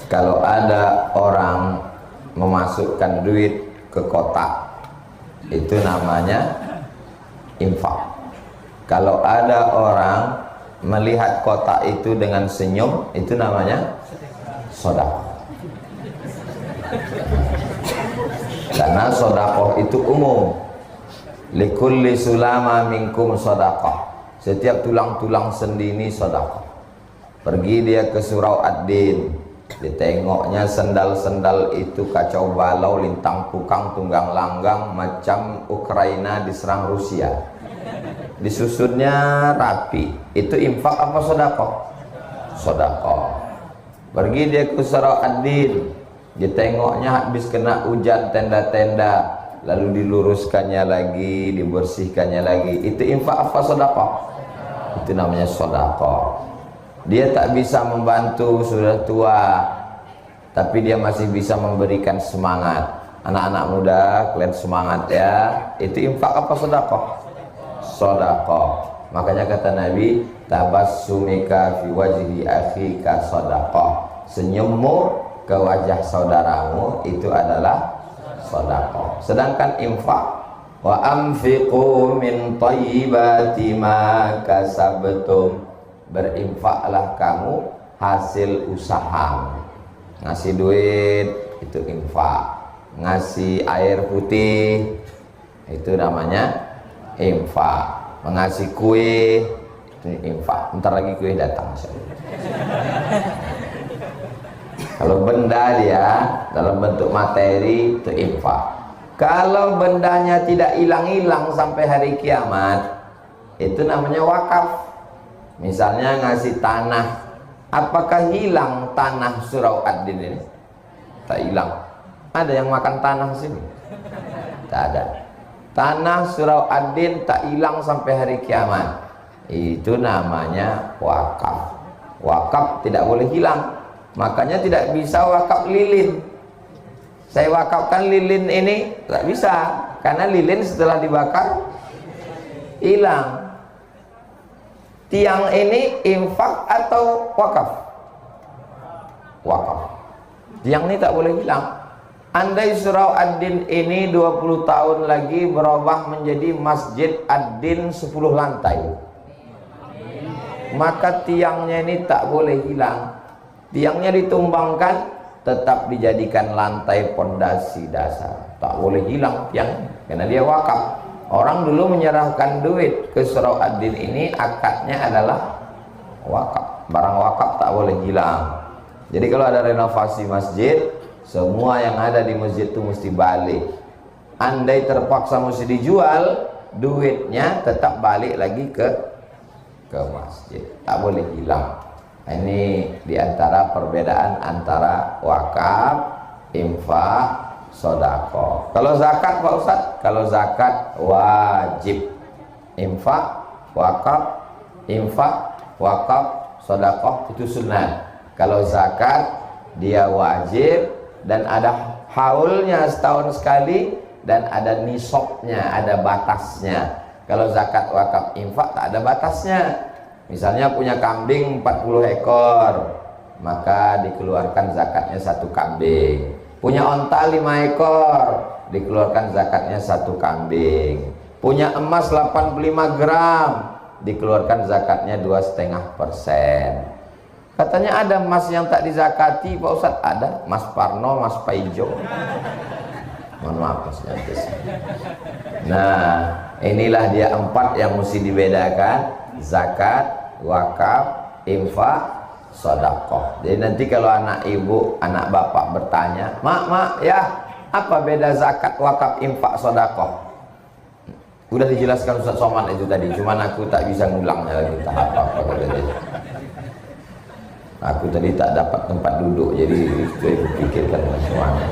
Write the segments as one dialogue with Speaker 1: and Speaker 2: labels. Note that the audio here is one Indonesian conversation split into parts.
Speaker 1: Kalau ada orang memasukkan duit ke kotak, itu namanya infak. Kalau ada orang melihat kotak itu dengan senyum, itu namanya sedekah. Karena sedekah itu umum. Likulli sulama minkum sedekah. Setiap tulang-tulang sendi ini sedekah. Pergi dia ke Surau Ad-Din, ditengoknya sendal-sendal itu kacau balau, lintang pukang, tunggang langgang, macam Ukraina diserang Rusia. Disusunnya rapi. Itu infak apa sedekah? Sedekah. Pergi dia ke Surau Ad-Din, ditengoknya habis kena hujan tenda-tenda, lalu diluruskannya lagi, dibersihkannya lagi. Itu infak apa sedekah? Itu namanya sedekah. Dia tak bisa membantu, sudah tua, tapi dia masih bisa memberikan semangat. Anak-anak muda, kalian semangat ya. Itu infak apa sedekah? Sedekah. Makanya kata Nabi, tabassumika fi wajhi akhika sedekah. Senyummu ke wajah saudaramu itu adalah sedekah. Sedangkan infak, wa anfiqu min thayyibati ma kasabtum, berinfaklah kamu hasil usaha. Ngasih duit itu infak, ngasih air putih itu namanya infak, mengasih kue itu infak. Bentar lagi kue datang. Kalau benda dia dalam bentuk materi itu infak. Kalau bendanya tidak hilang-hilang sampai hari kiamat, itu namanya wakaf. Misalnya ngasih tanah, apakah hilang tanah Surau Ad-Din ini? Tak hilang. Ada yang makan tanah sini? Tak ada. Tanah Surau Ad-Din tak hilang sampai hari kiamat. Itu namanya wakaf. Wakaf tidak boleh hilang. Makanya tidak bisa wakaf lilin. Saya wakafkan lilin ini, tak bisa. Karena lilin setelah dibakar hilang. Tiang ini infak atau wakaf? Wakaf. Tiang ini tak boleh hilang. Andai Surau Ad-Din ini 20 tahun lagi berubah menjadi Masjid Ad-Din 10 lantai, maka tiangnya ini tak boleh hilang. Tiangnya ditumbangkan, tetap dijadikan lantai pondasi dasar. Tak boleh hilang tiang, karena dia wakaf. Orang dulu menyerahkan duit ke Surau Ad-Din ini, akadnya adalah wakaf. Barang wakaf tak boleh hilang. Jadi kalau ada renovasi masjid, semua yang ada di masjid itu mesti balik. Andai terpaksa mesti dijual, duitnya tetap balik lagi ke masjid. Tak boleh hilang. Ini diantara perbedaan antara wakaf, infak, sedekah. Kalau zakat Pak Ustaz, kalau zakat wajib. Infak, wakaf, sedekah itu sunnah. Kalau zakat dia wajib dan ada haulnya setahun sekali dan ada nisabnya, ada batasnya. Kalau zakat, wakaf, infak tak ada batasnya. Misalnya punya kambing 40 ekor, maka dikeluarkan zakatnya 1 kambing. Punya onta 5 ekor, dikeluarkan zakatnya 1 kambing. Punya emas 85 gram, dikeluarkan zakatnya 2,5%. Katanya ada emas yang tak dizakati Pak Ustadz. Ada, Mas Parno, Mas Paijo. Mohon maaf Mas Nyantis. Nah, inilah dia 4 yang mesti dibedakan: zakat, wakaf, infak, sedekah. Jadi nanti kalau anak ibu, anak bapak bertanya, mak ya, apa beda zakat, wakaf, infak, sedekah? Udah dijelaskan Ustaz Somad itu tadi, cuman aku tak bisa ngulangnya lagi. Tak apa-apa tadi. Aku tadi tak dapat tempat duduk, jadi itu pikirkan semuanya.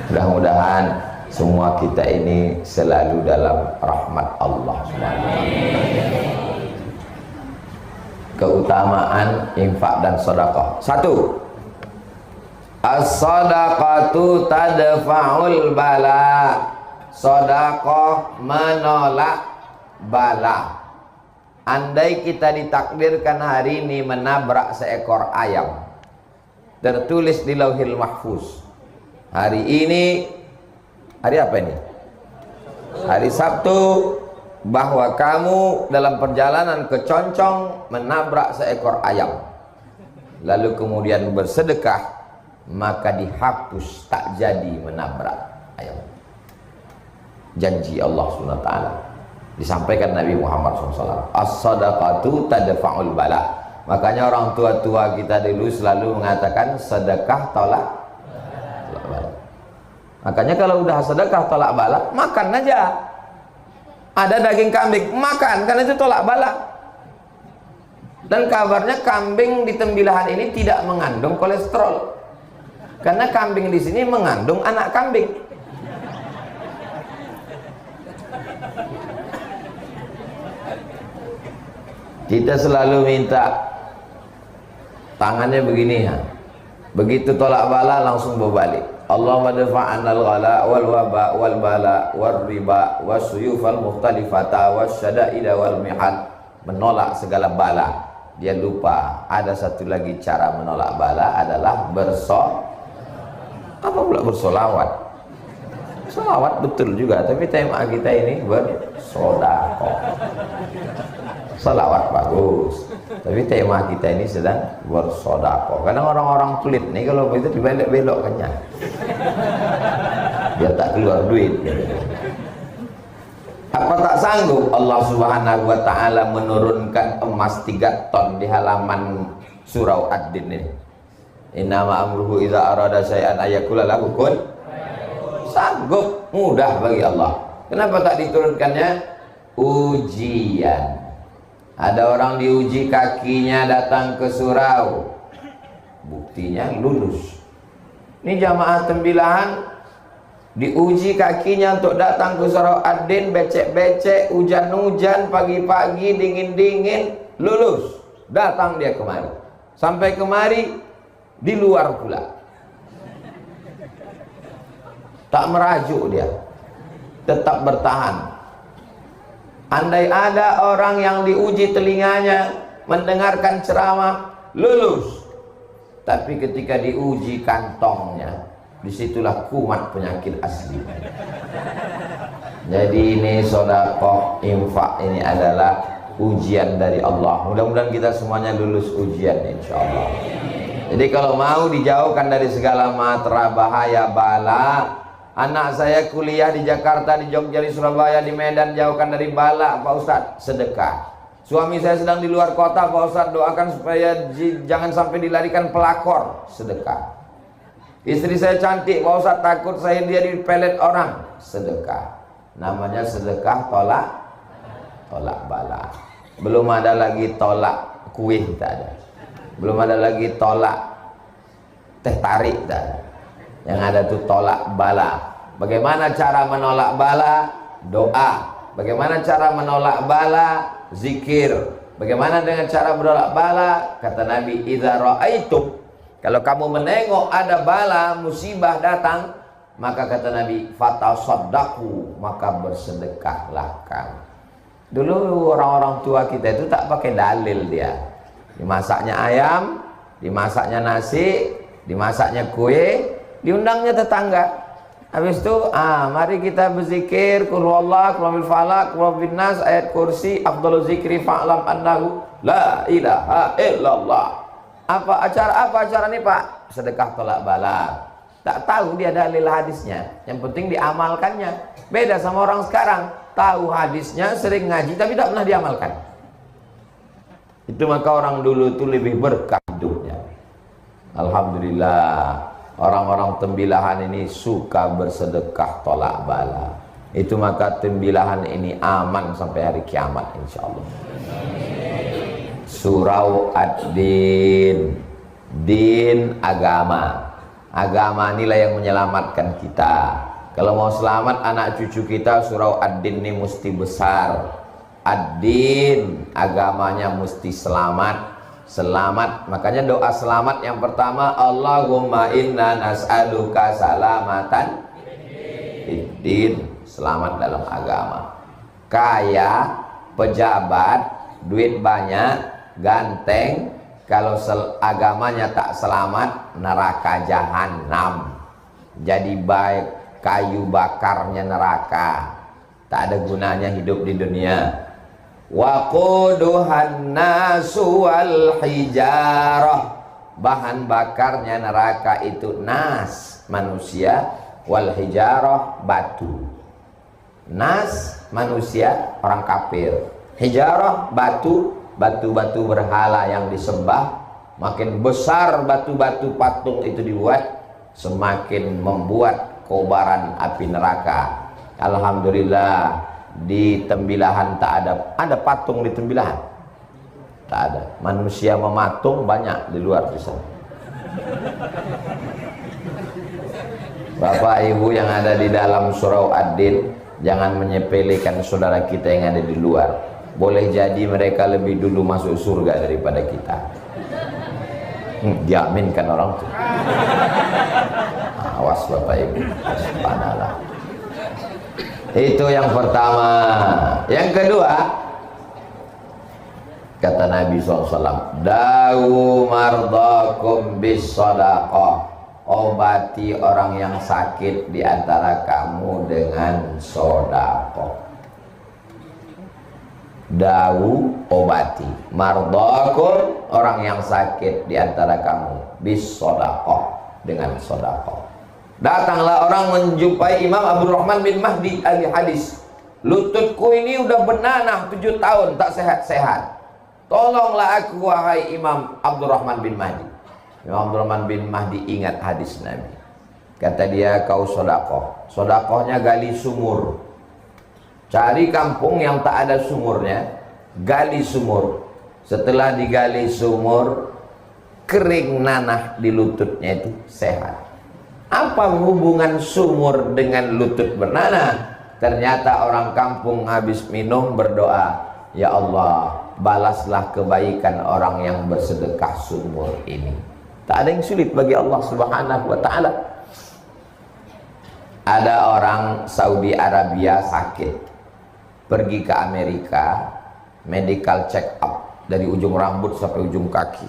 Speaker 1: Mudah-mudahan semua kita ini selalu dalam rahmat Allah SWT. Keutamaan infak dan sedekah. 1. As-sadaqatu tadfa'ul bala. Sedekah menolak bala. Andai kita ditakdirkan hari ini menabrak seekor ayam, tertulis di Lauhil Mahfuz. Hari ini, hari apa ini? Hari Sabtu, bahwa kamu dalam perjalanan ke Concong menabrak seekor ayam, lalu kemudian bersedekah, maka dihapus, tak jadi menabrak ayam. Janji Allah SWT disampaikan Nabi Muhammad SAW. As-sadaqatu tadfa'ul bala. Makanya orang tua-tua kita dulu selalu mengatakan sedekah tolak bala. Makanya kalau udah sedekah tolak bala, makan aja. Ada daging kambing, makan, karena itu tolak bala. Dan kabarnya kambing di Tembilahan ini tidak mengandung kolesterol, karena kambing di sini mengandung anak kambing. Kita selalu minta tangannya begini ya. Begitu tolak bala langsung berbalik. Allahumma dafa'anal ghala wal waba wal bala wal riba wasyuyufal mukhtalifata wasyada'ida wal mihan. Menolak segala bala. Dia lupa ada satu lagi cara menolak bala adalah apa pula bersolawat. Solawat betul juga, tapi tema kita ini bersodakoh. Salawat bagus, tapi tema kita ini sedang bersodakoh. Kadang orang-orang pelit nih kalau begitu dibelok-belokkannya biar tak keluar duit gitu. Apa tak sanggup Allah Subhanahu wa ta'ala menurunkan emas 3 ton di halaman surau Ad-Din ini? Innama amruhu idza arada syai'an ayakula lahu kun. Sanggup, mudah bagi Allah. Kenapa tak diturunkannya? Ujian. Ada orang diuji kakinya datang ke surau, buktinya lulus. Ini jamaah Tembilahan diuji kakinya untuk datang ke surau Ad-Din, becek-becek, hujan-hujan, pagi-pagi, dingin-dingin, lulus. Datang dia kemari. Sampai kemari di luar pula. Tak merajuk dia, tetap bertahan. Andai ada orang yang diuji telinganya mendengarkan ceramah, lulus. Tapi ketika diuji kantongnya, disitulah kumat penyakit asli. Jadi ini sedekah infak ini adalah ujian dari Allah. Mudah-mudahan kita semuanya lulus ujian insya Allah. Jadi kalau mau dijauhkan dari segala matra bahaya bala. Anak saya kuliah di Jakarta, di Jogja, di Surabaya, di Medan, jauhkan dari bala Pak Ustadz, sedekah. Suami saya sedang di luar kota Pak Ustadz, doakan supaya jangan sampai dilarikan pelakor, sedekah. Istri saya cantik Pak Ustadz, takut saya dia dipelet orang, sedekah. Namanya sedekah tolak bala. Belum ada lagi tolak kuih, tak ada. Belum ada lagi tolak teh tarik, tak ada. Yang ada tuh tolak bala. Bagaimana cara menolak bala? Doa. Bagaimana cara menolak bala? Zikir. Bagaimana dengan cara menolak bala? Kata Nabi, idza ra'aitum, kalau kamu menengok ada bala, musibah datang, maka kata Nabi, fatasaddaqu, maka bersedekahlah kamu. Dulu orang-orang tua kita itu tak pakai dalil dia. Dimasaknya ayam, dimasaknya nasi, dimasaknya kue, diundangnya tetangga. Habis itu, mari kita berzikir qul huwallahu, qul huwal falaq, qul huwal nas, ayat kursi, afdhaluz zikri fa'lam annahu la ilaha illallah. Apa acara ini Pak? Sedekah tolak bala. Tak tahu dia dalil hadisnya, yang penting diamalkannya. Beda sama orang sekarang, tahu hadisnya, sering ngaji tapi tak pernah diamalkan. Itu maka orang dulu itu lebih berkah hidupnya. Alhamdulillah. Orang-orang Tembilahan ini suka bersedekah tolak bala. Itu maka Tembilahan ini aman sampai hari kiamat insya Allah. Surau Ad-Din, din agama. Agama inilah yang menyelamatkan kita. Kalau mau selamat anak cucu kita, surau Ad-Din ini mesti besar. Ad-Din, agamanya mesti selamat. Selamat, makanya doa selamat yang pertama, Allahumma inna nas'aluka salamatan fiddin, selamat dalam agama. Kaya, pejabat, duit banyak, ganteng, Kalau agamanya tak selamat, neraka jahanam. Jadi baik kayu bakarnya neraka. Tak ada gunanya hidup di dunia. Waquduhan nasu wal hijarah. Bahan bakarnya neraka itu nas, manusia, wal hijarah, batu. Nas, manusia, orang kafir. Hijarah, batu, batu-batu berhala yang disembah. Makin besar batu-batu patung itu dibuat, semakin membuat kobaran api neraka. Alhamdulillah di Tembilahan tak ada patung di Tembilahan. Tak ada. Manusia mematung banyak di luar di sana. Bapak Ibu yang ada di dalam surau Ad-Din, jangan menyepelekan saudara kita yang ada di luar. Boleh jadi mereka lebih dulu masuk surga daripada kita. Jamin kan orang itu. Awas Bapak Ibu. Subhanallah. Itu yang pertama. Yang kedua, kata Nabi SAW, dawu mardakum bis sadaqah. Obati orang yang sakit di antara kamu dengan sedekah. Dawu, obati. Mardakum, orang yang sakit di antara kamu bis sedekah, dengan sedekah. Datanglah orang menjumpai Imam Abdurrahman bin Mahdi ahli hadis. Lututku ini udah benanah 7 tahun tak sehat-sehat. Tolonglah aku wahai Imam Abdurrahman bin Mahdi. Imam Abdurrahman bin Mahdi ingat hadis Nabi. Kata dia, kau sedekah. Sedekahnya gali sumur. Cari kampung yang tak ada sumurnya, gali sumur. Setelah digali sumur, kering nanah di lututnya itu sehat. Apa hubungan sumur dengan lutut bernanah? Ternyata orang kampung habis minum berdoa, ya Allah, balaslah kebaikan orang yang bersedekah sumur ini. Tak ada yang sulit bagi Allah Subhanahu wa ta'ala. Ada orang Saudi Arabia sakit, pergi ke Amerika, medical check up dari ujung rambut sampai ujung kaki.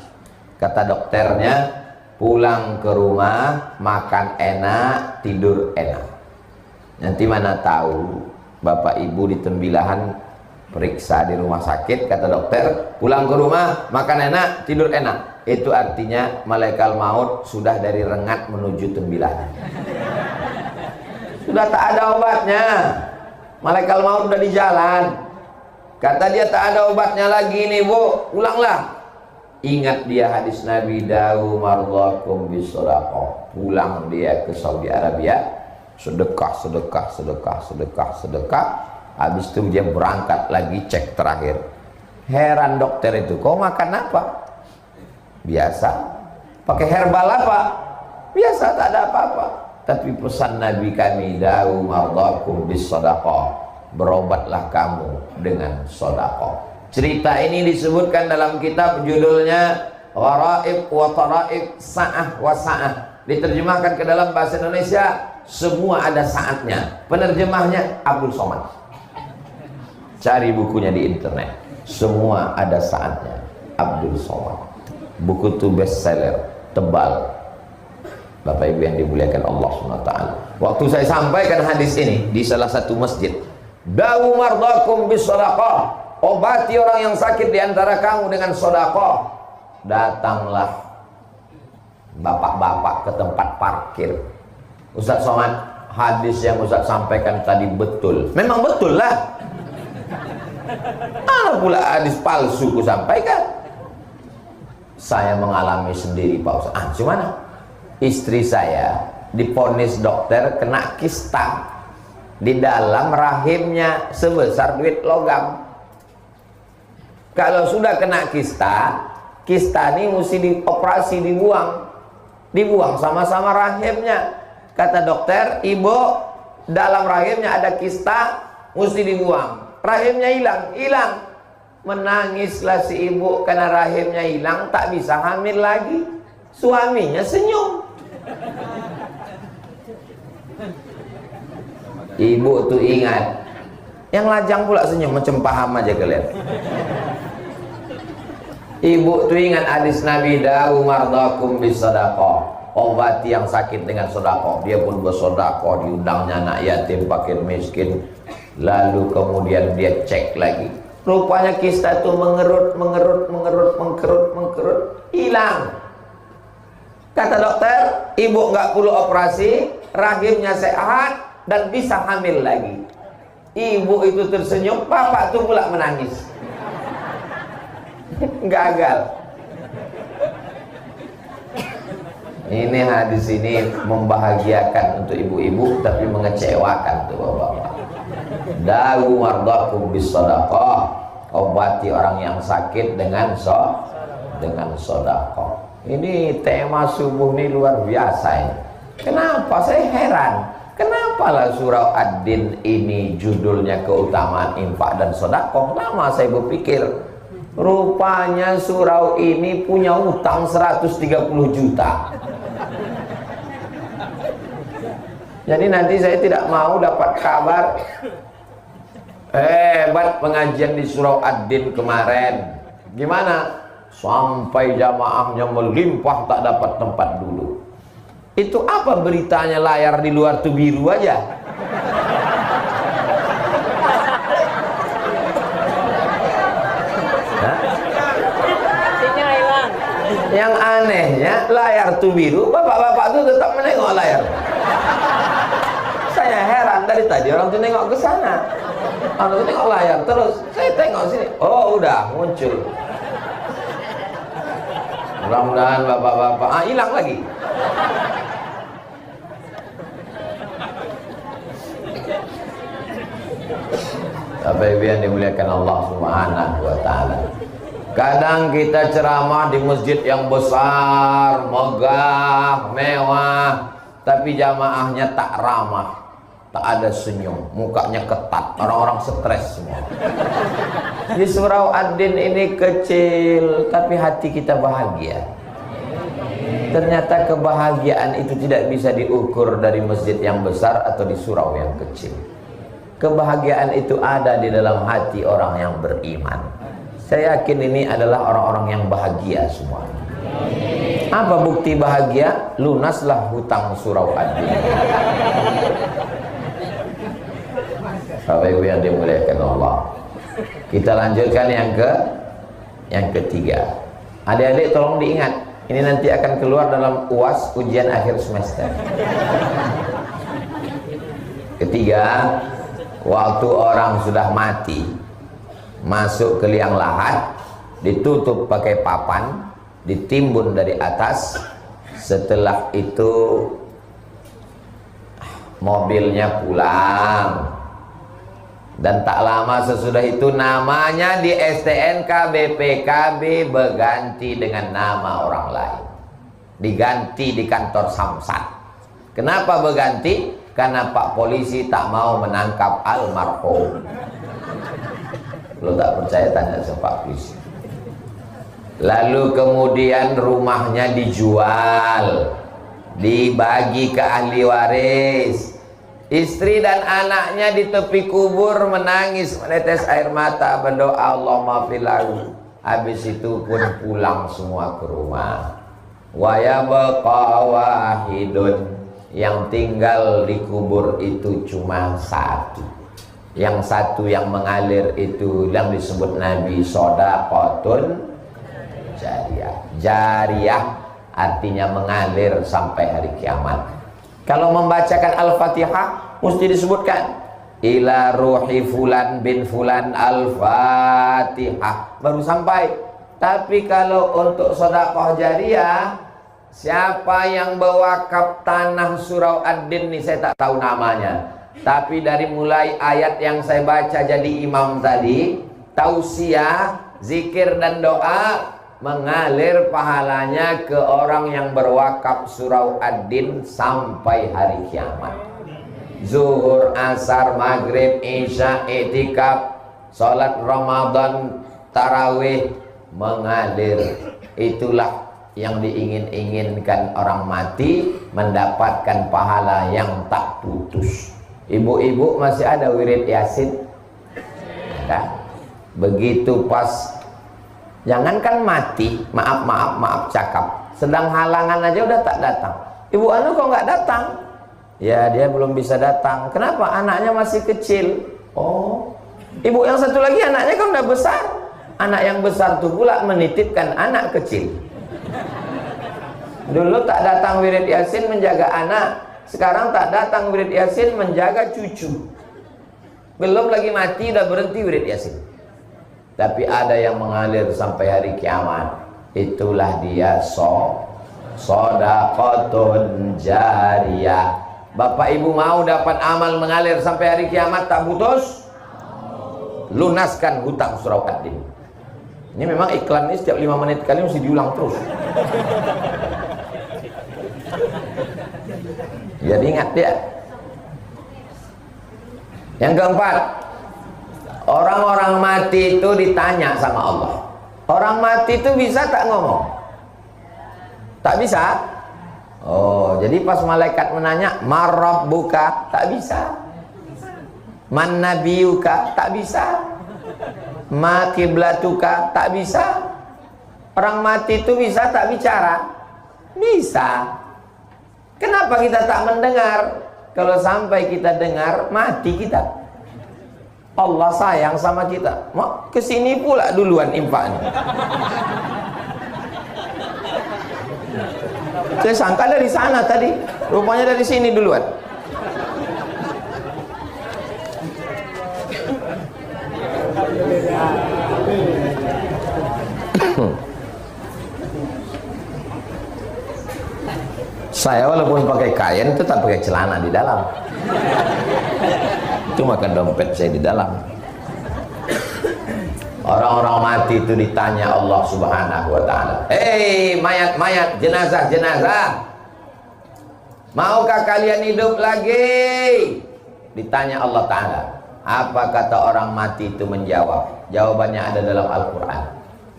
Speaker 1: Kata dokternya, pulang ke rumah, makan enak, tidur enak. Nanti mana tahu Bapak Ibu di Tembilahan periksa di rumah sakit, kata dokter, pulang ke rumah, makan enak, tidur enak. Itu artinya malaikat maut sudah dari Rengat menuju Tembilahan. Sudah tak ada obatnya. Malaikat maut sudah di jalan. Kata dia, tak ada obatnya lagi nih Bu, pulanglah. Ingat dia hadis Nabi, dawu mardakum bisadaqah. Pulang dia ke Saudi Arabia, sedekah, sedekah, sedekah, sedekah, sedekah. Habis itu dia berangkat lagi cek terakhir. Heran dokter itu, kau makan apa? Biasa. Pakai herbal apa? Biasa, tak ada apa-apa. Tapi pesan Nabi kami, dawu mardakum bisadaqah. Berobatlah kamu dengan sedekah. Cerita ini disebutkan dalam kitab judulnya Gharaib wa Taraib Sa'ah wa Sa'ah. Diterjemahkan ke dalam bahasa Indonesia, semua ada saatnya. Penerjemahnya Abdul Somad. Cari bukunya di internet. Semua ada saatnya. Abdul Somad. Buku itu bestseller, tebal. Bapak Ibu yang dimuliakan Allah SWT. Waktu saya sampaikan hadis ini di salah satu masjid, dawu mardakum bisadaqah. Obati orang yang sakit di antara kamu dengan sedekah. Datanglah bapak-bapak ke tempat parkir. Ustaz Somad, hadis yang Ustaz sampaikan tadi betul. Memang betul lah. Apa pula hadis palsu ku sampaikan? Saya mengalami sendiri Pak Ustaz. Gimana? Istri saya diponis dokter kena kista di dalam rahimnya sebesar duit logam. Kalau sudah kena kista, kista ini mesti dioperasi, dibuang sama-sama rahimnya. Kata dokter, ibu dalam rahimnya ada kista, mesti dibuang. Rahimnya hilang. Menangislah si ibu karena rahimnya hilang, tak bisa hamil lagi. Suaminya senyum. Ibu tuh ingat, yang lajang pula senyum, macam paham aja kalian. Ibu tuh ingat hadis Nabi, dawu mardakum bisadaqah, obati yang sakit dengan sedekah. Dia pun bersedekah, diundangnya anak yatim, fakir miskin. Lalu kemudian dia cek lagi, rupanya kista itu mengerut, hilang. Kata dokter, ibu nggak perlu operasi, rahimnya sehat dan bisa hamil lagi. Ibu itu tersenyum, bapak tuh pula menangis. Gagal. Ini hadis ini membahagiakan untuk ibu-ibu tapi mengecewakan tuh bapak-bapak. Dawu mardakum bisadaqah, obati orang yang sakit dengan sedekah. Ini tema subuh ini luar biasa ini. Kenapa saya heran? Kenapalah surah Ad-Din ini judulnya keutamaan infak dan sedekah? Lama saya berpikir, rupanya surau ini punya utang 130 juta. Jadi nanti saya tidak mau dapat kabar hebat pengajian di surau Ad-Din kemarin. Gimana? Sampai jamaahnya melimpah tak dapat tempat dulu. Itu apa beritanya, layar di luar tuh biru aja? Yang anehnya layar tuh biru, bapak-bapak tuh tetap menengok layar. Saya heran dari tadi orang tuh nengok ke sana, orang tuh nengok layar terus. Saya tengok sini, oh udah muncul. Mudah-mudahan bapak-bapak hilang lagi. Bapak Ibu yang dimuliakan Allah Subhanahu wa taala. Kadang kita ceramah di masjid yang besar, megah, mewah, tapi jamaahnya tak ramah, tak ada senyum, mukanya ketat, orang-orang stres semua. Di surau Ad-Din ini kecil, tapi hati kita bahagia. Ternyata kebahagiaan itu tidak bisa diukur dari masjid yang besar atau di surau yang kecil. Kebahagiaan itu ada di dalam hati orang yang beriman. Saya yakin ini adalah orang-orang yang bahagia semua. Apa bukti bahagia? Lunaslah hutang surau Ad-Din. Bapak Ibu yang dimuliakan Allah, kita lanjutkan yang ketiga. Adik-adik tolong diingat, ini nanti akan keluar dalam UAS, ujian akhir semester. Ketiga, waktu orang sudah mati, masuk ke liang lahat, ditutup pakai papan, ditimbun dari atas. Setelah itu mobilnya pulang, dan tak lama sesudah itu namanya di STNK BPKB berganti dengan nama orang lain, diganti di kantor Samsat. Kenapa berganti? Karena Pak Polisi tak mau menangkap almarhum. Lo tak percaya tanya sama Pak Polisi. Lalu kemudian rumahnya dijual, dibagi ke ahli waris. Istri dan anaknya di tepi kubur menangis, menetes air mata, berdoa Allahumma filahu. Habis itu pun pulang semua ke rumah. Wa yabqa wahidun, yang tinggal di kubur itu cuma satu. Yang satu yang mengalir itu yang disebut Nabi shadaqatun jariyah. Jariyah artinya mengalir sampai hari kiamat. Kalau membacakan Al-Fatihah mesti disebutkan ila ruhi fulan bin fulan Al-Fatihah, baru sampai. Tapi kalau untuk sedekah jariyah, siapa yang berwakaf tanah surau Ad-Din ini saya tak tahu namanya. Tapi dari mulai ayat yang saya baca jadi imam tadi, tausiah, zikir dan doa, mengalir pahalanya ke orang yang berwakaf surau Ad-Din sampai hari kiamat. Zuhur, asar, maghrib, isya, i'tikaf, salat Ramadan, tarawih, mengalir. Itulah yang diingin-inginkan orang mati, mendapatkan pahala yang tak putus. Ibu-ibu masih ada wirid Yasin? Ada. Begitu pas Jangankan mati, maaf cakap, sedang halangan aja udah tak datang. Ibu anu kok nggak datang? Ya dia belum bisa datang. Kenapa? Anaknya masih kecil. Oh, ibu yang satu lagi anaknya kan udah besar. Anak yang besar tuh pula menitipkan anak kecil. Dulu tak datang wirid yasin menjaga anak, sekarang tak datang wirid yasin menjaga cucu. Belum lagi mati udah berhenti wirid yasin. Tapi ada yang mengalir sampai hari kiamat. Itulah dia sedekahun jariyah. Bapak ibu mau dapat amal mengalir sampai hari kiamat tak putus? Lunaskan hutang surau Ad-Din. Ini memang iklan ini setiap 5 menit kali mesti diulang terus. Jadi ingat dia. Yang keempat, orang-orang mati itu ditanya sama Allah. Orang mati itu bisa tak ngomong? Tak bisa. Oh, jadi pas malaikat menanya, "Marabbuka?" Tak bisa. "Man nabiyuka?" Tak bisa. "Ma kiblatuka?" Tak bisa. Orang mati itu bisa tak bicara? Bisa. Kenapa kita tak mendengar? Kalau sampai kita dengar, mati kita. Allah sayang sama kita. Mau kesini pula duluan infaknya. Saya sangka dari sana tadi, rupanya dari sini duluan. Saya walaupun pakai kain tetap pakai celana di dalam. Cuma kan dompet saya di dalam. Orang-orang mati itu ditanya Allah Subhanahu wa ta'ala, "Hei mayat-mayat, jenazah-jenazah, maukah kalian hidup lagi?" Ditanya Allah Ta'ala. Apa kata orang mati itu menjawab? Jawabannya ada dalam Al-Quran.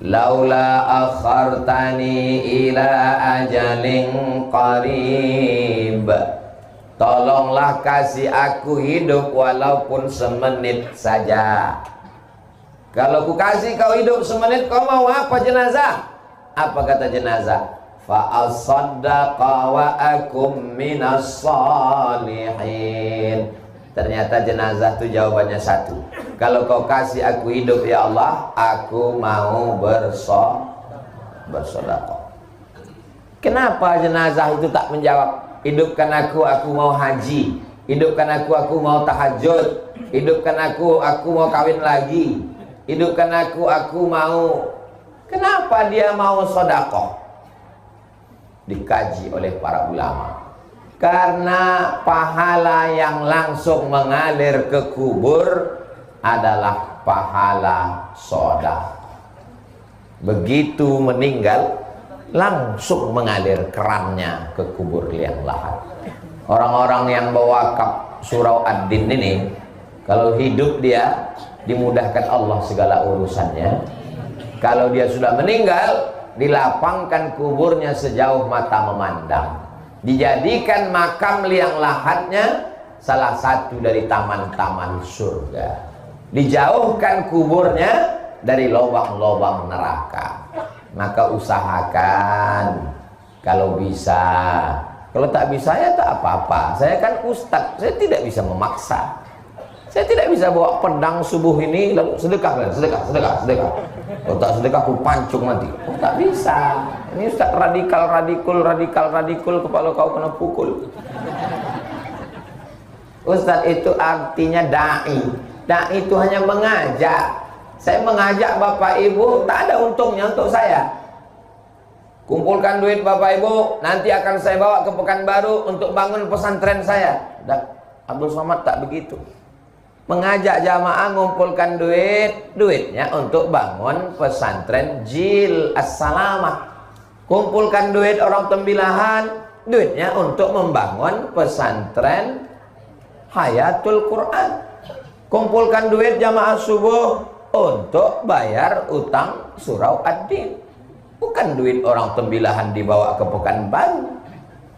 Speaker 1: "Laula akhartani ila ajalin qarib." Tolonglah kasih aku hidup walaupun semenit saja. Kalau ku kasih kau hidup semenit, kau mau apa jenazah? Apa kata jenazah? "Fa-asaddaqa wa akum minas salihin." Ternyata jenazah itu jawabannya satu. Kalau kau kasih aku hidup ya Allah, aku mau bersedekah. Kenapa jenazah itu tak menjawab? Hidupkan aku mau haji. Hidupkan aku mau tahajud. Hidupkan aku mau kawin lagi. Hidupkan aku mau. Kenapa dia mau sedekah? Dikaji oleh para ulama. Karena pahala yang langsung mengalir ke kubur adalah pahala sedekah. Begitu meninggal langsung mengalir kerannya ke kubur liang lahat. Orang-orang yang berwakaf surau Ad-Din ini, kalau hidup dia dimudahkan Allah segala urusannya. Kalau dia sudah meninggal, dilapangkan kuburnya sejauh mata memandang. Dijadikan makam liang lahatnya salah satu dari taman-taman surga. Dijauhkan kuburnya dari lubang-lubang neraka. Maka usahakan kalau bisa. Kalau tak bisa ya tak apa-apa. Saya kan ustadz, saya tidak bisa memaksa. Saya tidak bisa bawa pedang subuh ini lalu sedekah. Kalau tak sedekah aku pancung nanti. Oh, tak bisa. Ini ustadz radikal kepala kau kena pukul. Ustadz itu artinya dai. Dai itu hanya mengajak. Saya mengajak Bapak Ibu, tak ada untungnya untuk saya. Kumpulkan duit Bapak Ibu, nanti akan saya bawa ke Pekanbaru untuk bangun pesantren saya. Dan Abdul Somad tak begitu. Mengajak jamaah ngumpulkan duitnya untuk bangun pesantren Jil As-Salamah. Kumpulkan duit orang Tembilahan, duitnya untuk membangun pesantren Hayatul Quran. Kumpulkan duit jamaah subuh untuk bayar utang surau Ad-Din. Bukan duit orang Tembilahan dibawa ke Pekanbaru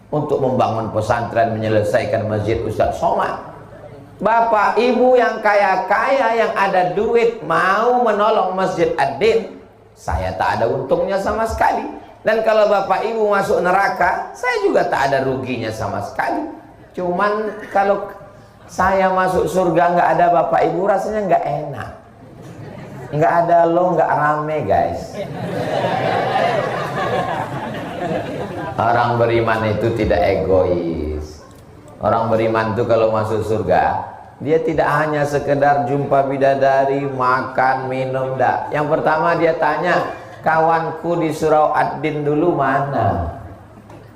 Speaker 1: untuk membangun pesantren, menyelesaikan masjid Ustaz Somad. Bapak ibu yang kaya-kaya yang ada duit mau menolong masjid Ad-Din, saya tak ada untungnya sama sekali. Dan kalau bapak ibu masuk neraka, saya juga tak ada ruginya sama sekali. Cuman kalau saya masuk surga nggak ada bapak ibu, rasanya nggak enak. Nggak ada lo, nggak rame guys. Orang beriman itu tidak egois. Orang beriman itu kalau masuk surga, dia tidak hanya sekedar jumpa bidadari, makan, minum, dah. Yang pertama dia tanya, kawanku di Surau Ad-Din dulu mana?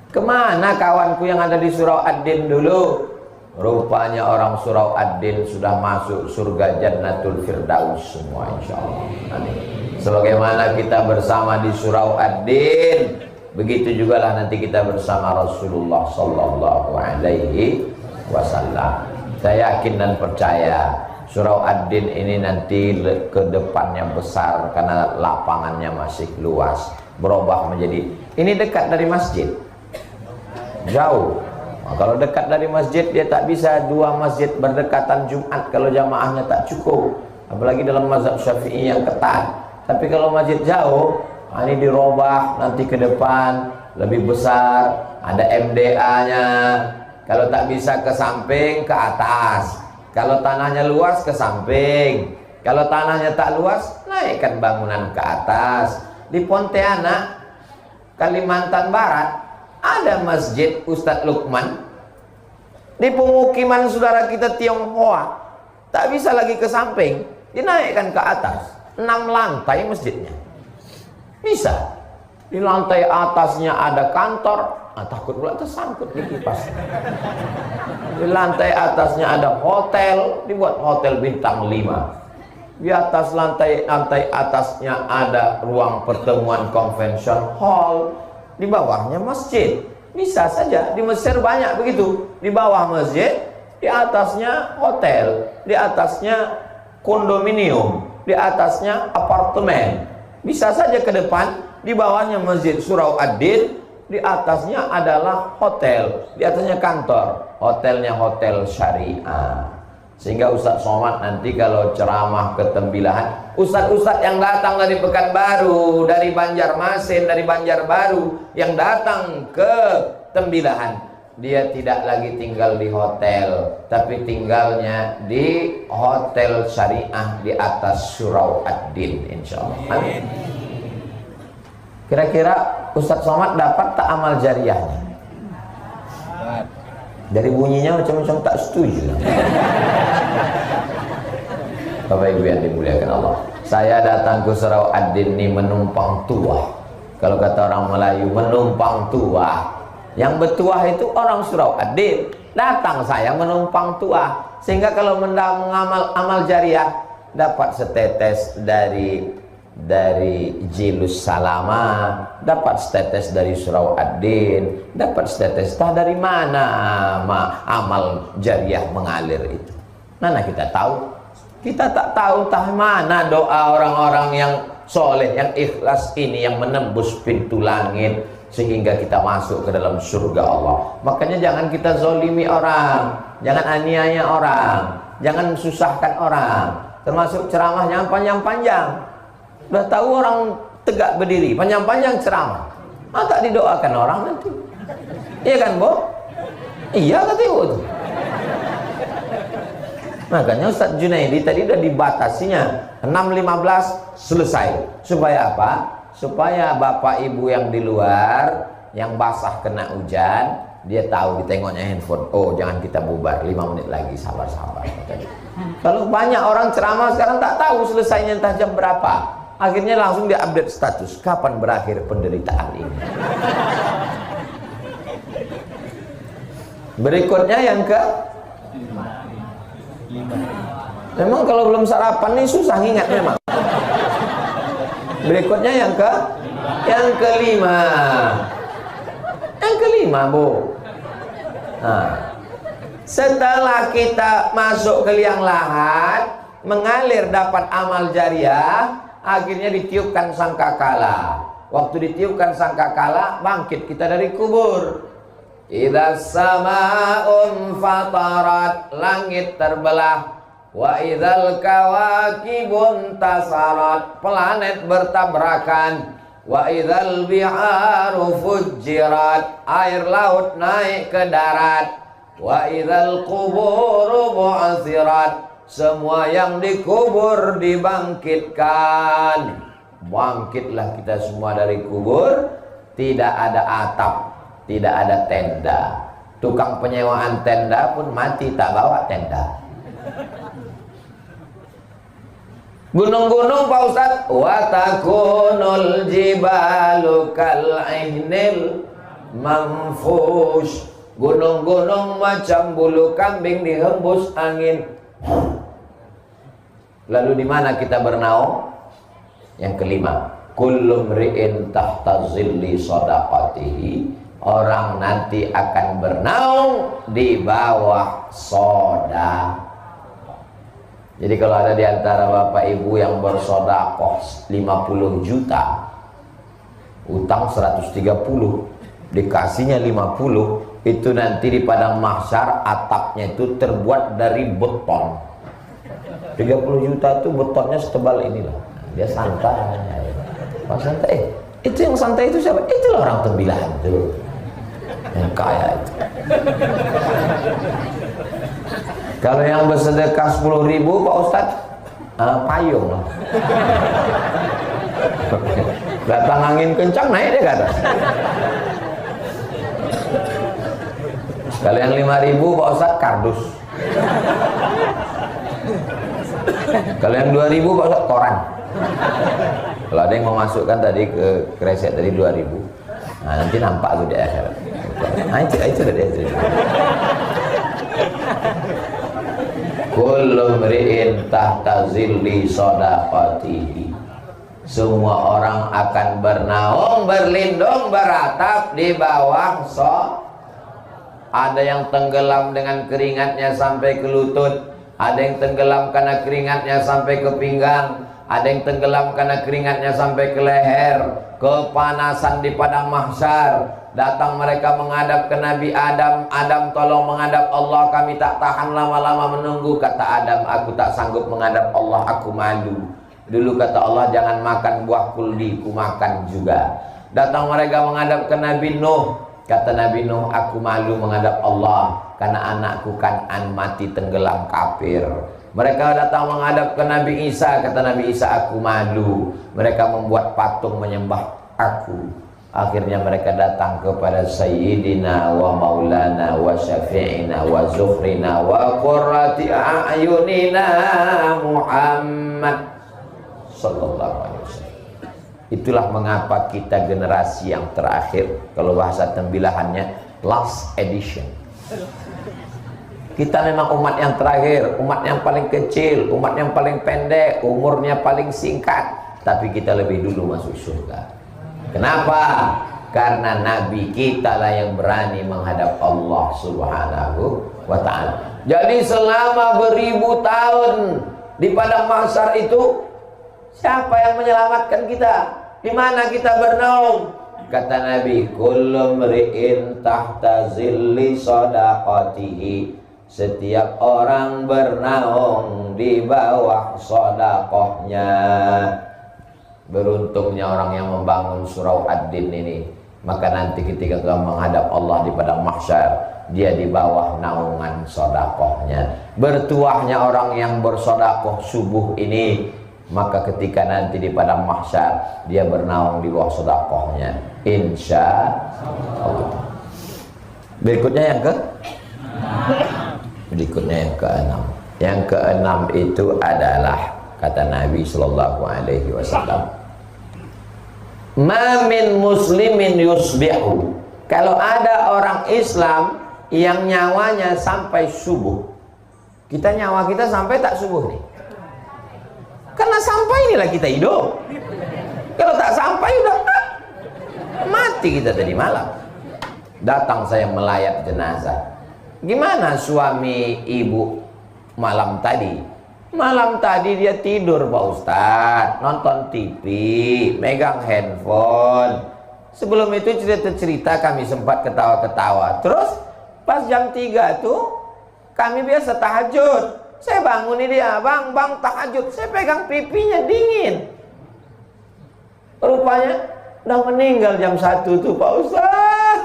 Speaker 1: Kemana kawanku yang ada di Surau Ad-Din dulu? Rupanya orang Surau Ad-Din sudah masuk surga Jannatul Firdaus semua, insyaallah. Amin. Sebagaimana kita bersama di Surau Ad-Din, begitu juga lah nanti kita bersama Rasulullah sallallahu alaihi wasallam. Saya yakin dan percaya Surau Ad-Din ini nanti ke depannya besar karena lapangannya masih luas, berubah menjadi, ini dekat dari masjid, jauh. Nah, kalau dekat dari masjid dia tak bisa dua masjid berdekatan Jumat kalau jamaahnya tak cukup, apalagi dalam mazhab Syafi'i yang ketat. Tapi kalau masjid jauh, ini dirubah nanti ke depan lebih besar, ada MDA-nya. Kalau tak bisa ke samping, ke atas. Kalau tanahnya luas, ke samping. Kalau tanahnya tak luas, naikkan bangunan ke atas. Di Pontianak, Kalimantan Barat, ada masjid Ustadz Lukman. Di pemukiman saudara kita Tionghoa, tak bisa lagi ke samping, dinaikkan ke atas. 6 lantai masjidnya. Bisa. Di lantai atasnya ada kantor, takut pula tersangkut di kipas. Di lantai atasnya ada hotel, dibuat hotel bintang 5. Di atas lantai atasnya ada ruang pertemuan convention hall. Di bawahnya masjid. Bisa saja, di Mesir banyak begitu. Di bawah masjid, di atasnya hotel, di atasnya kondominium, di atasnya apartemen. Bisa saja ke depan, di bawahnya masjid Surau Ad-Din, di atasnya adalah hotel, di atasnya kantor. Hotelnya hotel syariah. Sehingga Ustadz Somad nanti kalau ceramah ke Tembilahan, Ustadz-Ustadz yang datang dari Pekanbaru, dari Banjarmasin, dari Banjarbaru, yang datang ke Tembilahan, dia tidak lagi tinggal di hotel, tapi tinggalnya di hotel syariah di atas Surau Ad-Din, insyaallah. Amin. Kira-kira Ustadz Somad dapat tak amal jariahnya? Dari bunyinya macam-macam tak setuju. Bapak Ibu yang dimuliakan Allah, saya datang ke Surau Ad-Din ini menumpang tuah. Kalau kata orang Melayu, menumpang tuah. Yang bertuah itu orang Surau Ad-Din. Datang saya menumpang tuah, sehingga kalau mengamal amal jariah dapat setetes dari Jilus Salama, dapat setetes dari Surau Ad-Din, dapat setetes. Tah dari mana amal jariah mengalir itu? Mana kita tahu? Kita tak tahu tah mana doa orang-orang yang soleh, yang ikhlas ini yang menembus pintu langit sehingga kita masuk ke dalam surga Allah. Makanya jangan kita zolimi orang, jangan aniaya orang, jangan susahkan orang. Termasuk ceramah jangan panjang-panjang. Udah tahu orang tegak berdiri, panjang-panjang ceramah, tak didoakan orang nanti. Iya kan, Bo? Iya kata Ibu tuh. Makanya Ustadz Junaidi tadi udah dibatasinya 6.15 selesai. Supaya apa? Supaya bapak ibu yang di luar, yang basah kena hujan, dia tahu, ditengoknya handphone. Oh, jangan kita bubar, 5 menit lagi, sabar-sabar. Kalau banyak orang ceramah sekarang tak tahu selesainya entah jam berapa. Akhirnya langsung dia update status, kapan berakhir penderitaan ini. Berikutnya yang ke 5. Memang kalau belum sarapan nih susah ingat memang. Berikutnya yang kelima. Yang kelima, Bu. Nah, setelah kita masuk ke liang lahat, mengalir dapat amal jariah, akhirnya ditiupkan sangkakala. Waktu ditiupkan sangkakala, bangkit kita dari kubur. Idza samaa'un fatarat, langit terbelah. Wa idzal kawakibun tasarat, planet bertabrakan. Wa idzal biharu fujjirat, air laut naik ke darat. Wa idzal quburu bu'athirat, semua yang dikubur dibangkitkan. Bangkitlah kita semua dari kubur. Tidak ada atap, tidak ada tenda. Tukang penyewaan tenda pun mati tak bawa tenda. Gunung-gunung Pak Ustadz, wa takunul jibalu kal'ihnil manfush, gunung-gunung macam bulu kambing dihembus angin. Lalu di mana kita bernaung? Yang kelima, kullu mri'in tahta zilli shadaqatihi, orang nanti akan bernaung di bawah sedekah. Jadi kalau ada di antara bapak ibu yang bersedekah 50 juta, utang 130, dikasihnya 50, itu nanti di padang mahsyar atapnya itu terbuat dari beton. 30 juta itu betonnya setebal inilah. Dia santai. Pak santai. Itu yang santai itu siapa? Itulah orang tembilahan itu. Yang kaya itu. Kalau yang bersedekah 10.000 Pak Ustadz, payung lah. Datang angin kencang naik dia ke atas. Kalau yang 5.000 Pak Ustadz, kardus. Kalau yang 2.000 Pak Ustadz, koran. Kalau ada yang mau masukkan tadi ke kresek tadi 2.000, nah nanti nampak tuh di akhirat. Nah itu dia. Kullu mri'in tahta zilli shadaqatihi, semua orang akan bernaung, berlindung, beratap di bawah ada yang tenggelam dengan keringatnya sampai ke lutut, ada yang tenggelam karena keringatnya sampai ke pinggang, ada yang tenggelam karena keringatnya sampai ke leher. Kepanasan di padang mahsyar. Datang mereka menghadap ke Nabi Adam. Adam, tolong menghadap Allah, kami tak tahan lama-lama menunggu. Kata Adam, aku tak sanggup menghadap Allah, aku malu. Dulu kata Allah, jangan makan buah kuldi, ku makan juga. Datang mereka menghadap ke Nabi Nuh. Kata Nabi Nuh, aku malu menghadap Allah karena anakku Kan'an mati tenggelam kafir. Mereka datang menghadap ke Nabi Isa. Kata Nabi Isa, aku malu. Mereka membuat patung menyembah aku. Akhirnya mereka datang kepada Sayyidina wa Maulana wa Syafi'ina wa Zuhrina wa Qurrati a'yunina Muhammad sallallahu alaihi wasallam. Itulah mengapa kita generasi yang terakhir, kalau bahasa tembilahannya last edition. Kita memang umat yang terakhir, umat yang paling kecil, umat yang paling pendek, umurnya paling singkat, tapi kita lebih dulu masuk surga. Kenapa? Karena Nabi kita lah yang berani menghadap Allah Subhanahu wa ta'ala. Jadi selama beribu tahun di padang mahsyar itu, siapa yang menyelamatkan kita? Di mana kita bernaung? Kata Nabi, kullu mri'in tahta zilli shadaqatihi, setiap orang bernaung di bawah sedekahnya. Beruntungnya orang yang membangun surau Ad-Din ini, maka nanti ketika kamu menghadap Allah di padang mahsyar, dia di bawah naungan sedekahnya. Bertuahnya orang yang bersedekah subuh ini, maka ketika nanti di padang mahsyar dia bernaung di bawah sedekahnya, insya Allah. Berikutnya yang keenam. Yang keenam itu adalah kata Nabi sallallahu alaihi wasallam, ma min muslimin yusbihu, kalau ada orang Islam yang nyawanya sampai subuh. Kita nyawa kita sampai tak subuh nih? Karena sampai inilah kita hidup. Kalau tak sampai udah mati kita tadi malam. Datang saya melayat jenazah. Gimana suami ibu malam tadi? Malam tadi dia tidur Pak Ustadz, nonton TV, megang handphone. Sebelum itu cerita-cerita kami sempat ketawa-ketawa. Terus pas jam 3 tuh kami biasa tahajud. Saya bangun ini dia, bang tahajud, saya pegang pipinya dingin. Rupanya udah meninggal jam 1 tuh Pak Ustaz.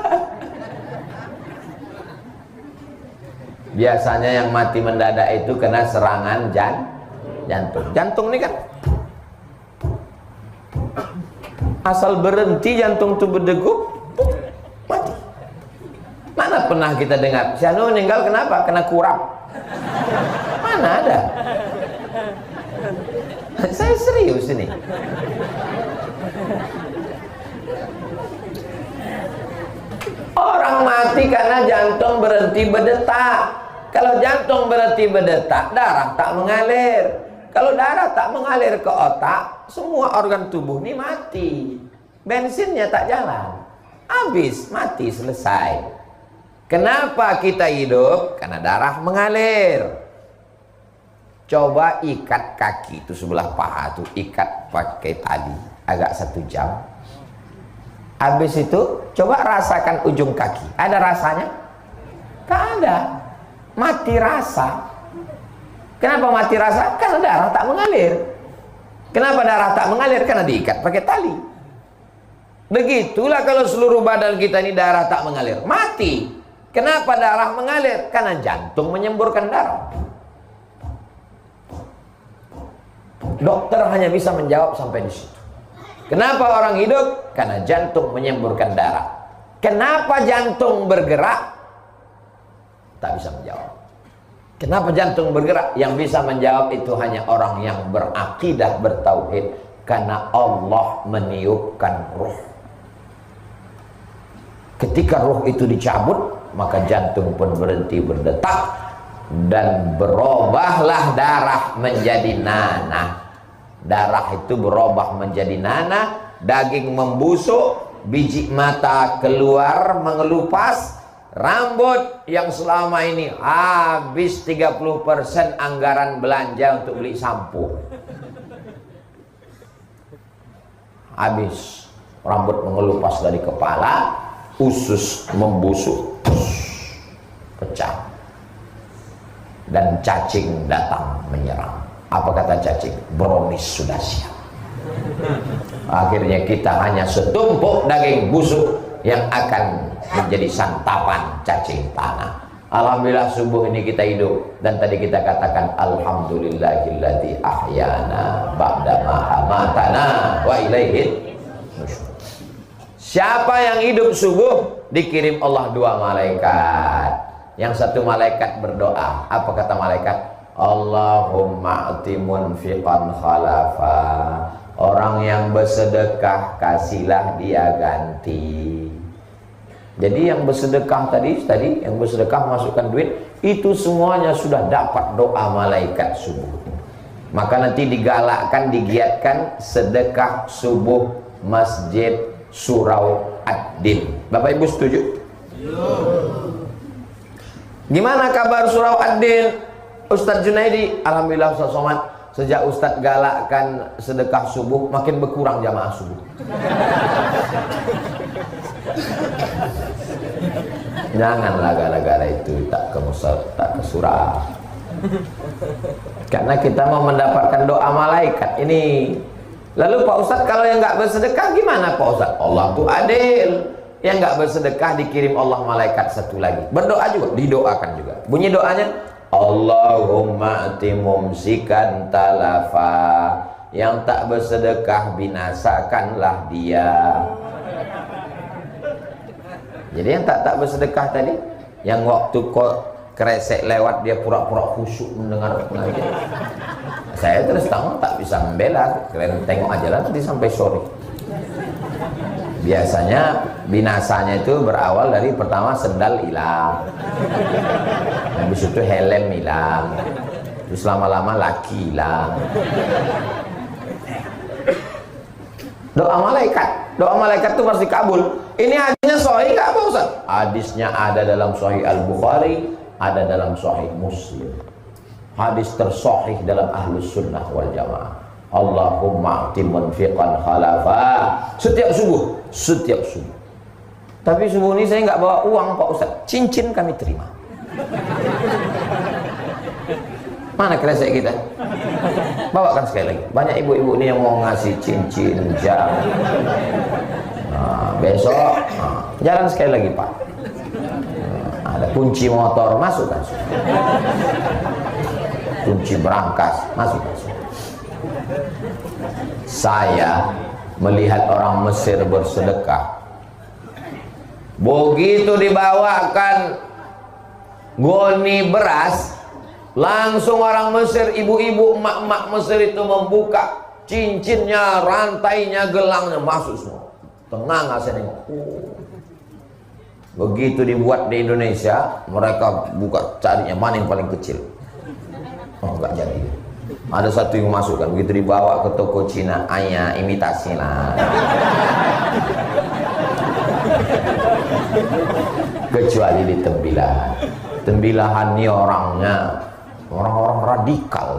Speaker 1: Biasanya yang mati mendadak itu kena serangan jantung. Jantung ini kan asal berhenti jantung tuh berdegup, mati. Mana pernah kita dengar si anu meninggal kenapa? Kena kurap. Mana ada? Saya serius ini. Orang mati karena jantung berhenti berdetak. Kalau jantung berhenti berdetak, darah tak mengalir. Kalau darah tak mengalir ke otak, semua organ tubuh ini mati. Bensinnya tak jalan. Habis, mati, selesai. Kenapa kita hidup? Karena darah mengalir. Coba ikat kaki itu sebelah paha tuh, ikat pakai tali agak 1 jam. Habis itu coba rasakan ujung kaki. Ada rasanya? Tak ada. Mati rasa. Kenapa mati rasa? Karena darah tak mengalir. Kenapa darah tak mengalir? Karena diikat pakai tali. Begitulah kalau seluruh badan kita ini darah tak mengalir, mati. Kenapa darah mengalir? Karena jantung menyemburkan darah. Dokter hanya bisa menjawab sampai di situ. Kenapa orang hidup? Karena jantung menyemburkan darah. Kenapa jantung bergerak? Tak bisa menjawab. Kenapa jantung bergerak? Yang bisa menjawab itu hanya orang yang berakidah, bertauhid. Karena Allah meniupkan ruh. Ketika ruh itu dicabut, maka jantung pun berhenti berdetak. Dan berubahlah darah menjadi nanah. Darah itu berubah menjadi nanah, daging membusuk, biji mata keluar mengelupas, rambut yang selama ini habis 30% anggaran belanja untuk beli sampo. Habis, rambut mengelupas dari kepala, usus membusuk, pecah. Dan cacing datang menyerang. Apa kata cacing? Brownies sudah siap. Akhirnya kita hanya setumpuk daging busuk yang akan menjadi santapan cacing tanah. Alhamdulillah subuh ini kita hidup. Dan tadi kita katakan alhamdulillahilladzi ahyana ba'da ma amatana wa ilaihi nusyur. Siapa yang hidup subuh dikirim Allah 2 malaikat. Yang satu malaikat berdoa. Apa kata malaikat? Allahumma ati munfiqan khalafa. Orang yang bersedekah kasihlah dia ganti. Jadi yang bersedekah tadi yang bersedekah masukkan duit, itu semuanya sudah dapat doa malaikat subuh. Maka nanti digalakkan, digiatkan sedekah subuh Masjid Surau Ad-Din. Bapak Ibu setuju? Gimana kabar Surau Ad-Din? Ustadz Junaidi, alhamdulillah Ustadz Somad, sejak Ustadz galakkan sedekah subuh, makin berkurang jamaah subuh. Janganlah gara-gara itu tak ke surau. Karena kita mau mendapatkan doa malaikat ini. Lalu Pak Ustadz, kalau yang nggak bersedekah gimana Pak Ustadz? Allah tuh adil. Yang nggak bersedekah dikirim Allah malaikat satu lagi. Berdoa juga, didoakan juga. Bunyi doanya, Allahumma ati mumsikan talafa. Yang tak bersedekah binasakanlah dia. Jadi yang tak bersedekah tadi, yang waktu kok kresek lewat dia pura-pura khusyuk mendengar pengajian. Saya terus terang tak bisa membela. Kalian tengok aja lah nanti sampai sore. Biasanya binasanya itu berawal dari pertama sendal hilang, habis itu helm hilang, terus lama-lama laki hilang. Doa malaikat itu pasti kabul. Ini hadisnya sahih nggak Pak Ustaz? Hadisnya ada dalam Sahih Al-Bukhari, ada dalam Sahih Muslim. Hadis tersahih dalam Ahlus Sunnah wal Jamaah. Allahumma ati munfiqan khalafa. Setiap subuh. Tapi subuh ini saya nggak bawa uang Pak Ustaz, cincin kami terima. Mana kresek kita? Bawakan sekali lagi. Banyak ibu-ibu ini yang mau ngasih cincin, jam. Nah, besok jalan sekali lagi Pak. Ada kunci motor, masukkan. Kunci berangkas, masukkan. Saya melihat orang Mesir bersedekah. Begitu dibawakan goni beras, langsung orang Mesir, ibu-ibu, emak-emak Mesir itu membuka cincinnya, rantainya, gelangnya, masuk semua. Tenang saya nengok. Begitu dibuat di Indonesia, mereka buka carinya mana yang paling kecil. Oh, enggak jadi. Ada satu yang masukkan, begitu dibawa ke toko Cina, ayah imitasi lah. Kecuali di Tembilahan. Tembilahan ini orangnya orang-orang radikal.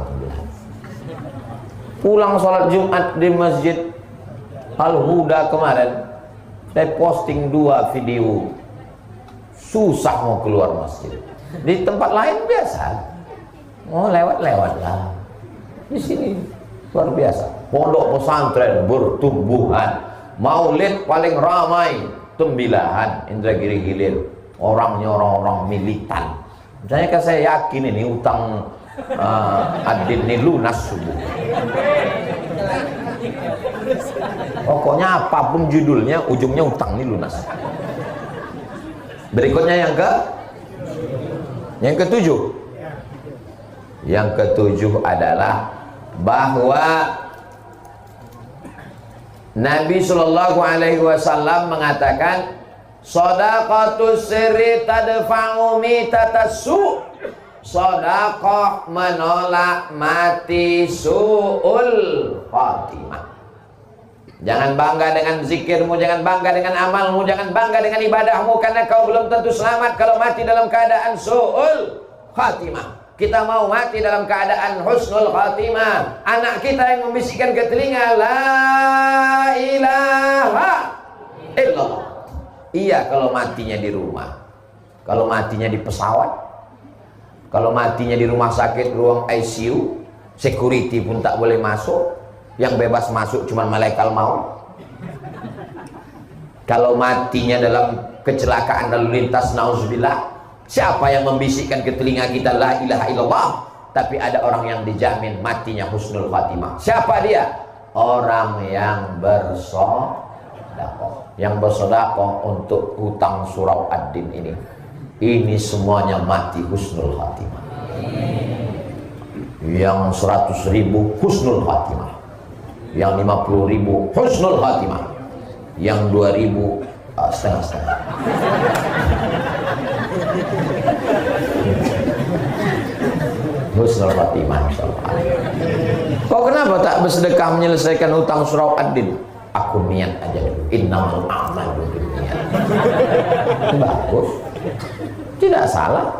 Speaker 1: Pulang sholat Jumat di Masjid Al-Huda kemarin, saya posting 2 video. Susah mau keluar masjid. Di tempat lain biasa, oh lewat-lewat lah. Di sini luar biasa. Pondok pesantren bertumbuhan. Maulid paling ramai Tembilahan, Indragiri Hilir. Orangnya orang-orang militan. Misalnya kan saya yakin ini utang Adin ini lunas subuh. Pokoknya apapun judulnya, ujungnya utang ini lunas. Berikutnya yang ketujuh. Yang ketujuh adalah bahwa Nabi Shallallahu Alaihi Wasallam mengatakan, shadaqatus sirri tadfa'u mitatassu. Shadaqah menolak mati su'ul khatimah. Jangan bangga dengan zikirmu, jangan bangga dengan amalmu, jangan bangga dengan ibadahmu, karena kau belum tentu selamat kalau mati dalam keadaan su'ul khatimah. Kita mau mati dalam keadaan husnul khatimah. Anak kita yang membisikkan ke telinga, la ilaha illallah. Iya kalau matinya di rumah. Kalau matinya di pesawat, kalau matinya di rumah sakit, ruang ICU, security pun tak boleh masuk. Yang bebas masuk cuma malaikat maut. Kalau matinya dalam kecelakaan lalu lintas, nauzubillah. Siapa yang membisikkan ke telinga kita la ilaha illallah, tapi ada orang yang dijamin matinya husnul khatimah. Siapa dia? Orang yang bersedekah. Yang bersedekah untuk hutang surau ad-din ini. Ini semuanya mati husnul khatimah. Yang 100.000 husnul khatimah. Yang 50.000 husnul khatimah. Yang 2.000 setengah-setengah. Husnul khatimah insyaallah. Kok kenapa tak bersedekah menyelesaikan hutang surau ad-din? Aku niat aja dulu. Innamal a'malu binniyat. Bagus. Tidak salah.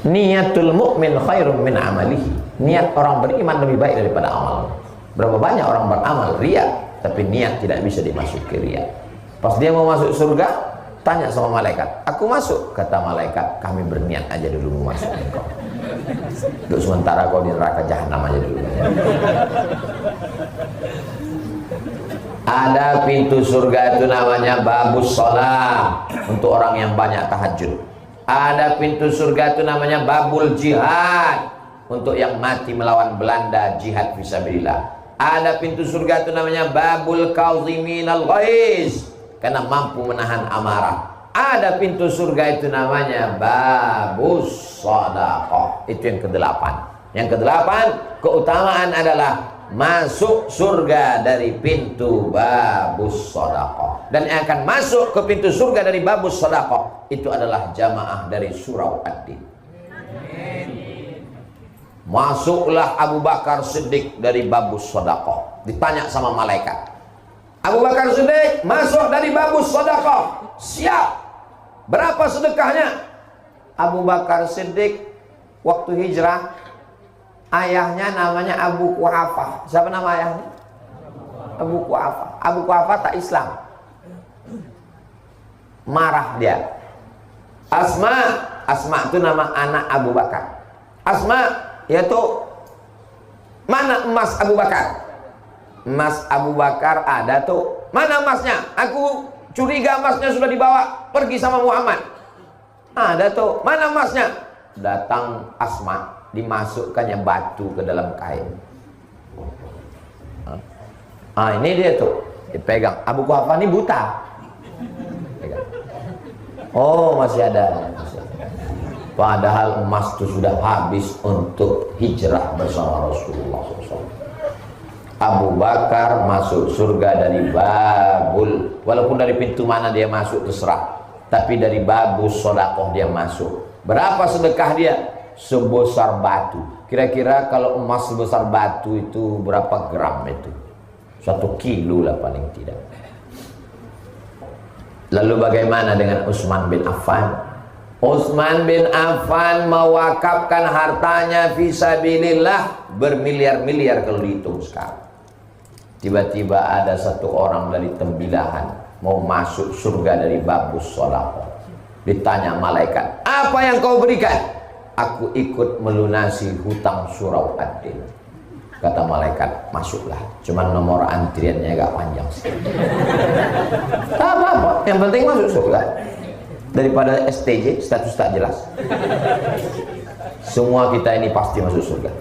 Speaker 1: Niatul mu'min khairum min amalihi. Niat orang beriman lebih baik daripada amal. Berapa banyak orang beramal riya, tapi niat tidak bisa dimasuki riya. Pas dia mau masuk surga, tanya sama malaikat, aku masuk? Kata malaikat, kami berniat aja dulu mau masuk engkau. Untuk sementara kau di neraka jahanam aja dulu. Ada pintu surga itu namanya babus sholat, untuk orang yang banyak tahajud. Ada pintu surga itu namanya babul jihad, untuk yang mati melawan Belanda, jihad fisabilillah. Ada pintu surga itu namanya babul kauziminal ghaiz, karena mampu menahan amarah. Ada pintu surga itu namanya babus shadaqah. Itu yang ke-8. Yang ke-8, keutamaan adalah masuk surga dari pintu babus shadaqah. Dan yang akan masuk ke pintu surga dari babus shadaqah itu adalah jamaah dari surau ad-din. Masuklah Abu Bakar Siddiq dari babus shadaqah. Ditanya sama malaikat, Abu Bakar Siddiq masuk dari babus shadaqah, siap. Berapa sedekahnya? Abu Bakar Siddiq waktu hijrah, ayahnya namanya Abu Quhafah. Siapa nama ayahnya? Abu Quhafah. Abu Quhafah tak Islam. Marah dia. Asma itu nama anak Abu Bakar. Asma, yaitu mana emas Abu Bakar? Emas Abu Bakar ada tuh. Mana emasnya? Aku curiga emasnya sudah dibawa pergi sama Muhammad. Ada tuh. Mana emasnya? Datang Asma, dimasukkannya batu ke dalam kain. Ini dia tuh, dipegang. Abu Quhafa ini buta. Pegang. Oh, masih ada. Padahal emas itu sudah habis untuk hijrah bersama Rasulullah SAW. Abu Bakar masuk surga dari babul, walaupun dari pintu mana dia masuk terserah, tapi dari babus sodakoh dia masuk. Berapa sedekah dia? Sebesar batu. Kira-kira kalau emas sebesar batu itu berapa gram itu? 1 kilo lah paling tidak. Lalu bagaimana dengan Utsman bin Affan? Utsman bin Affan mewakafkan hartanya fisabilillah bermiliar-miliar kalau dihitung sekarang. Tiba-tiba ada satu orang dari Tembilahan mau masuk surga dari babus sholawat. Ditanya malaikat, apa yang kau berikan? Aku ikut melunasi hutang surau Ad-Din. Kata malaikat, masuklah. Cuman nomor antriannya agak panjang sih. Tak apa-apa, yang penting masuk surga. Daripada STJ, status tak jelas. Semua kita ini pasti masuk surga.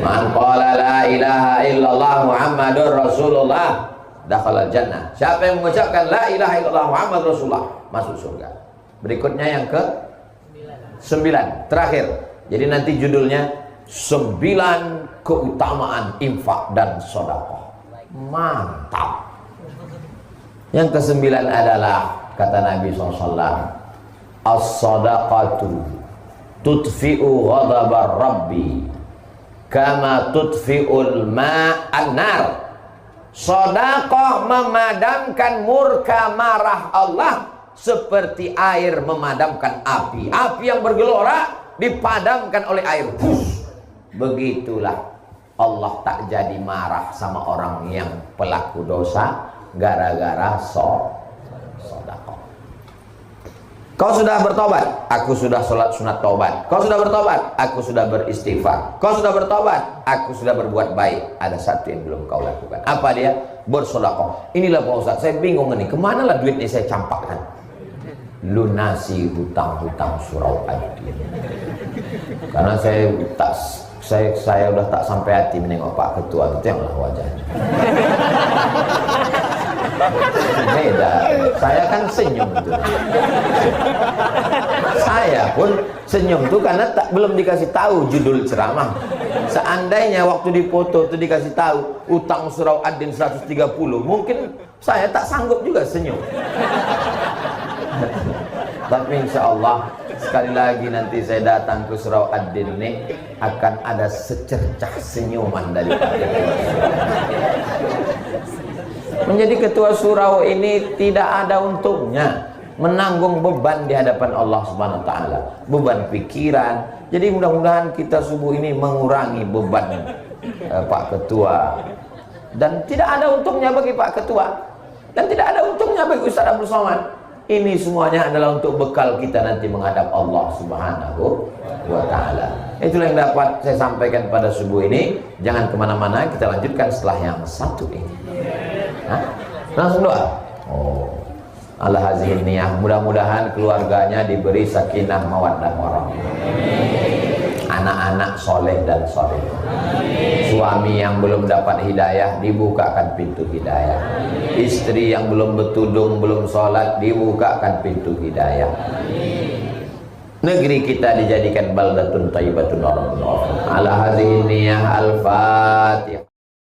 Speaker 1: Man qala la ilaha illallah Muhammadur Rasulullah dakhalal jannah. Siapa yang mengucapkan la ilaha illallah Muhammadur Rasulullah masuk surga. Berikutnya yang ke 9, terakhir. Jadi nanti judulnya 9 keutamaan infak dan sedekah. Mantap. Yang ke-9 adalah kata Nabi SAW, as-sadaqatu tudfi'u ghadabar rabbi kama tudfi'ul ma'an nar. Sedekah memadamkan murka marah Allah seperti air memadamkan api. Api yang bergelora dipadamkan oleh air. Begitulah Allah tak jadi marah sama orang yang pelaku dosa gara-gara sedekah. Kau sudah bertobat, aku sudah sholat sunat tobat. Kau sudah bertobat, aku sudah beristighfar. Kau sudah bertobat, aku sudah berbuat baik. Ada satu yang belum kau lakukan. Apa dia? Bersedekah. Inilah Pak Ustaz, saya bingung ini. Kemana lah duitnya saya campakkan? Lunasi hutang-hutang surau Ad-Din. Karena saya udah tak sampai hati menengok Pak Ketua itu yang lah wajahnya. Beda. Saya kan senyum tuh. Saya pun senyum tuh karena belum dikasih tahu judul ceramah. Seandainya waktu dipoto itu dikasih tahu utang surau Ad-Din 130, mungkin saya tak sanggup juga senyum. Tapi insya Allah sekali lagi nanti saya datang ke surau Ad-Din ini akan ada secercah senyuman dari Pak Ketua. Menjadi ketua surau ini tidak ada untungnya, menanggung beban di hadapan Allah Subhanahu wa taala, beban pikiran. Jadi mudah-mudahan kita subuh ini mengurangi beban Pak Ketua, dan tidak ada untungnya bagi Pak Ketua, dan tidak ada untungnya bagi Ustaz Abdul Somad. Ini semuanya adalah untuk bekal kita nanti menghadap Allah Subhanahu wa ta'ala. Itulah yang dapat saya sampaikan pada subuh ini. Jangan kemana-mana, kita lanjutkan setelah yang satu ini. Hah? Langsung doa. Ala hazihin niyah. Mudah-mudahan keluarganya diberi sakinah mawaddah warahmah. Anak-anak soleh dan soleh. Suami yang belum dapat hidayah dibukakan pintu hidayah. Istri yang belum bertudung, belum sholat dibukakan pintu hidayah. Negeri kita dijadikan baldatun thayyibatun wa rabbun ghafur. Ala hadhihi niyah